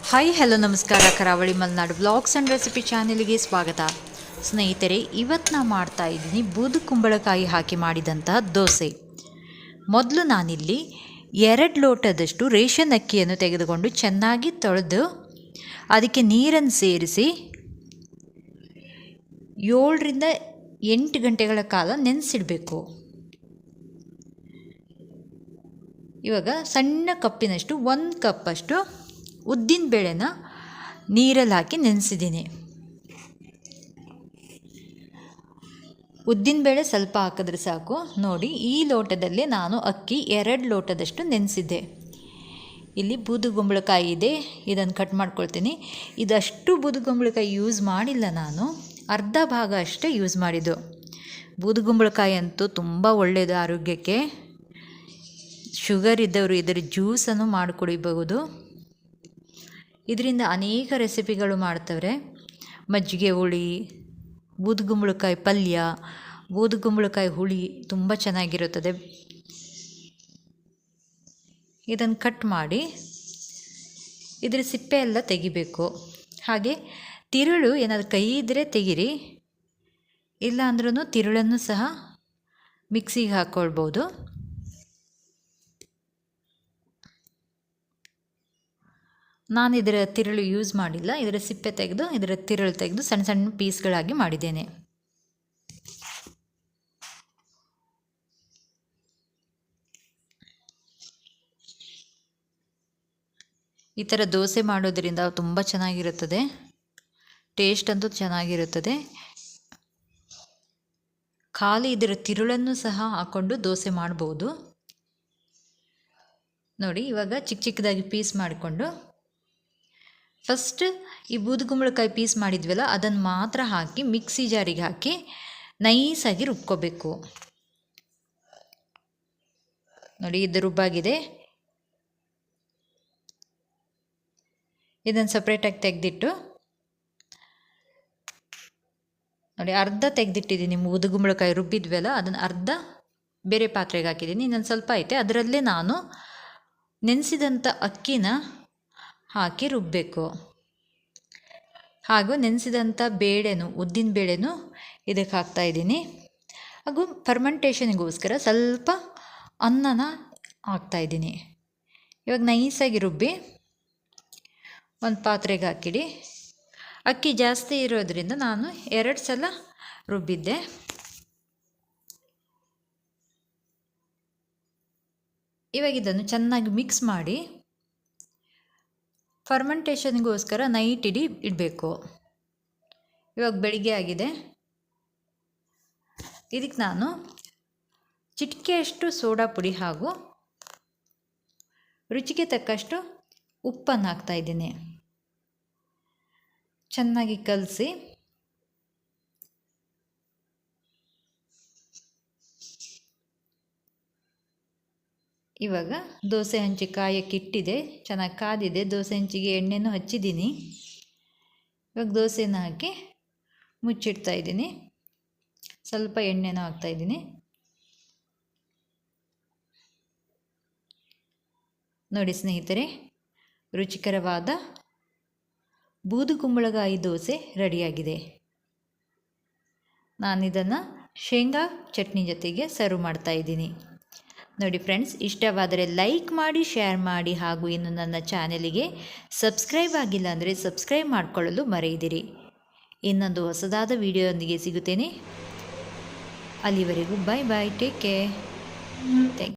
Hi hello ನಮಸ್ಕಾರ. ಕರಾವಳಿ Malenadu blogs and recipe ಚಾನೆಲ್ಗೆ ಸ್ವಾಗತ. ಸ್ನೇಹಿತರೆ, ಇವತ್ತು ನಾನು ಮಾಡ್ತಾ ಇದ್ದೀನಿ ಬೂದು ಕುಂಬಳಕಾಯಿ ಹಾಕಿ ಮಾಡಿದಂತಹ ದೋಸೆ. ಮೊದಲು ನಾನಿಲ್ಲಿ 2 ಲೋಟದಷ್ಟು ರೇಷನ್ ಅಕ್ಕಿಯನ್ನು ತೆಗೆದುಕೊಂಡು ಚೆನ್ನಾಗಿ ತೊಳೆದು ಅದಕ್ಕೆ ನೀರನ್ನು ಸೇರಿಸಿ 7 ರಿಂದ 8 ಗಂಟೆಗಳ ಕಾಲ ನೆನೆಸಿಡಬೇಕು. ಇವಾಗ ಸಣ್ಣ ಕಪ್ಪಿನಷ್ಟು 1 ಕಪ್ಪಷ್ಟು ಉದ್ದಿನ ಬೇಳೆನ ನೀರಲ್ಲಿ ಹಾಕಿ ನೆನೆಸಿದ್ದೀನಿ. ಉದ್ದಿನ ಬೇಳೆ ಸ್ವಲ್ಪ ಹಾಕಿದ್ರೆ ಸಾಕು. ನೋಡಿ, ಈ ಲೋಟದಲ್ಲೇ ನಾನು ಅಕ್ಕಿ 2 ಲೋಟದಷ್ಟು ನೆನೆಸಿದ್ದೆ. ಇಲ್ಲಿ ಬೂದುಗುಂಬಳಕಾಯಿ ಇದೆ, ಇದನ್ನು ಕಟ್ ಮಾಡ್ಕೊಳ್ತೀನಿ. ಇದಷ್ಟು ಬೂದುಗುಂಬಳಕಾಯಿ ಯೂಸ್ ಮಾಡಿಲ್ಲ, ನಾನು ಅರ್ಧ ಭಾಗ ಅಷ್ಟೇ ಯೂಸ್ ಮಾಡಿದ್ದು. ಬೂದುಗುಂಬಳಕಾಯಿ ಅಂತೂ ತುಂಬ ಒಳ್ಳೆಯದು ಆರೋಗ್ಯಕ್ಕೆ. ಶುಗರ್ ಇದ್ದವರು ಇದರ ಜ್ಯೂಸನ್ನು ಮಾಡಿ ಕುಡಿಬಹುದು. ಇದರಿಂದ ಅನೇಕ ರೆಸಿಪಿಗಳು ಮಾಡ್ತವ್ರೆ. ಮಜ್ಜಿಗೆ ಹುಳಿ, ಬೂದುಗುಂಬಳಕಾಯಿ ಪಲ್ಯ, ಬೂದುಗುಂಬಳಕಾಯಿ ಹುಳಿ ತುಂಬ ಚೆನ್ನಾಗಿರುತ್ತದೆ. ಇದನ್ನು ಕಟ್ ಮಾಡಿ ಇದರ ಸಿಪ್ಪೆ ಎಲ್ಲ ತೆಗಿಬೇಕು. ಹಾಗೆ ತಿರುಳು ಏನಾದರೂ ಕೈ ಇದ್ದರೆ ತೆಗಿರಿ, ಇಲ್ಲ ಅಂದ್ರೂ ತಿರುಳನ್ನು ಸಹ ಮಿಕ್ಸಿಗೆ ಹಾಕ್ಕೊಳ್ಬೋದು. ನಾನು ಇದರ ತಿರುಳು ಯೂಸ್ ಮಾಡಿಲ್ಲ. ಇದರ ಸಿಪ್ಪೆ ತೆಗೆದು ಇದರ ತಿರುಳು ತೆಗೆದು ಸಣ್ಣ ಸಣ್ಣ ಪೀಸ್ಗಳಾಗಿ ಮಾಡಿದ್ದೇನೆ. ಈ ಥರ ದೋಸೆ ಮಾಡೋದರಿಂದ ತುಂಬ ಚೆನ್ನಾಗಿರುತ್ತದೆ. ಟೇಸ್ಟ್ ಅಂತೂ ಚೆನ್ನಾಗಿರುತ್ತದೆ. ಖಾಲಿ ಇದರ ತಿರುಳನ್ನು ಸಹ ಹಾಕ್ಕೊಂಡು ದೋಸೆ ಮಾಡ್ಬೋದು. ನೋಡಿ, ಇವಾಗ ಚಿಕ್ಕ ಚಿಕ್ಕದಾಗಿ ಪೀಸ್ ಮಾಡಿಕೊಂಡು ಫಸ್ಟ್ ಈ ಬೂದುಗುಂಬಳಕಾಯಿ ಪೀಸ್ ಮಾಡಿದ್ವಲ್ಲ ಅದನ್ನು ಮಾತ್ರ ಹಾಕಿ ಮಿಕ್ಸಿ ಜಾರಿಗೆ ಹಾಕಿ ನೈಸಾಗಿ ರುಬ್ಕೋಬೇಕು. ನೋಡಿ, ಇದು ರುಬ್ಬಾಗಿದೆ. ಇದನ್ನು ಸಪ್ರೇಟಾಗಿ ತೆಗೆದಿಟ್ಟು ನೋಡಿ, ಅರ್ಧ ತೆಗೆದಿಟ್ಟಿದ್ದೀನಿ. ಬೂದುಗುಂಬಳಕಾಯಿ ರುಬ್ಬಿದ್ವಲ್ಲ ಅದನ್ನು ಅರ್ಧ ಬೇರೆ ಪಾತ್ರೆಗೆ ಹಾಕಿದ್ದೀನಿ. ಇನ್ನೊಂದು ಸ್ವಲ್ಪ ಐತೆ, ಅದರಲ್ಲೇ ನಾನು ನೆನೆಸಿದಂಥ ಅಕ್ಕಿನ ಹಾಕಿ ರುಬ್ಬಬೇಕು. ಹಾಗೂ ನೆನೆಸಿದಂಥ ಬೇಳೆನೂ, ಉದ್ದಿನ ಬೇಳೆನೂ ಇದಕ್ಕೆ ಹಾಕ್ತಾಯಿದ್ದೀನಿ. ಹಾಗೂ ಫರ್ಮೆಂಟೇಷನಿಗೋಸ್ಕರ ಸ್ವಲ್ಪ ಅನ್ನನ ಹಾಕ್ತಾಯಿದ್ದೀನಿ. ಇವಾಗ ನೈಸಾಗಿ ರುಬ್ಬಿ ಒಂದು ಪಾತ್ರೆಗೆ ಹಾಕಿಡಿ. ಅಕ್ಕಿ ಜಾಸ್ತಿ ಇರೋದ್ರಿಂದ ನಾನು 2 ಸಲ ರುಬ್ಬಿದ್ದೆ. ಇವಾಗ ಇದನ್ನು ಚೆನ್ನಾಗಿ ಮಿಕ್ಸ್ ಮಾಡಿ ಫರ್ಮೆಂಟೇಷನ್ಗೋಸ್ಕರ ನೈಟ್ ಇಡೀ ಇಡಬೇಕು. ಇವಾಗ ಬೆಳಿಗ್ಗೆ ಆಗಿದೆ. ಇದಕ್ಕೆ ನಾನು ಚಿಟಿಕೆಯಷ್ಟು ಸೋಡಾ ಪುಡಿ ಹಾಗೂ ರುಚಿಗೆ ತಕ್ಕಷ್ಟು ಉಪ್ಪನ್ನು ಹಾಕ್ತಾಯಿದ್ದೀನಿ. ಚೆನ್ನಾಗಿ ಕಲಸಿ ಇವಾಗ ದೋಸೆ ಹಂಚಿ ಕಾಯಕ್ಕೆ ಇಟ್ಟಿದೆ. ಚೆನ್ನಾಗಿ ಕಾದಿದೆ. ದೋಸೆ ಹಂಚಿಗೆ ಎಣ್ಣೆನೂ ಹಚ್ಚಿದ್ದೀನಿ. ಇವಾಗ ದೋಸೆನ ಹಾಕಿ ಮುಚ್ಚಿಡ್ತಾ ಇದ್ದೀನಿ. ಸ್ವಲ್ಪ ಎಣ್ಣೆನೂ ಹಾಕ್ತಾಯಿದ್ದೀನಿ. ನೋಡಿ ಸ್ನೇಹಿತರೆ, ರುಚಿಕರವಾದ ಬೂದುಗುಂಬಳಕಾಯಿ ದೋಸೆ ರೆಡಿಯಾಗಿದೆ. ನಾನಿದನ್ನು ಶೇಂಗಾ ಚಟ್ನಿ ಜೊತೆಗೆ ಸರ್ವ್ ಮಾಡ್ತಾಯಿದ್ದೀನಿ. ನೋಡಿ ಫ್ರೆಂಡ್ಸ್, ಇಷ್ಟವಾದರೆ ಲೈಕ್ ಮಾಡಿ, ಶೇರ್ ಮಾಡಿ, ಹಾಗೂ ಇನ್ನು ನನ್ನ ಚಾನೆಲಿಗೆ ಸಬ್ಸ್ಕ್ರೈಬ್ ಆಗಿಲ್ಲ ಅಂದರೆ ಸಬ್ಸ್ಕ್ರೈಬ್ ಮಾಡಿಕೊಳ್ಳಲು ಮರೆಯದಿರಿ. ಇನ್ನೊಂದು ಹೊಸದಾದ ವಿಡಿಯೋದೊಂದಿಗೆ ಸಿಗುತ್ತೇನೆ. ಅಲ್ಲಿವರೆಗೂ ಬಾಯ್ ಬಾಯ್, ಟೇಕ್ ಕೇರ್, ಥ್ಯಾಂಕ್ ಯು.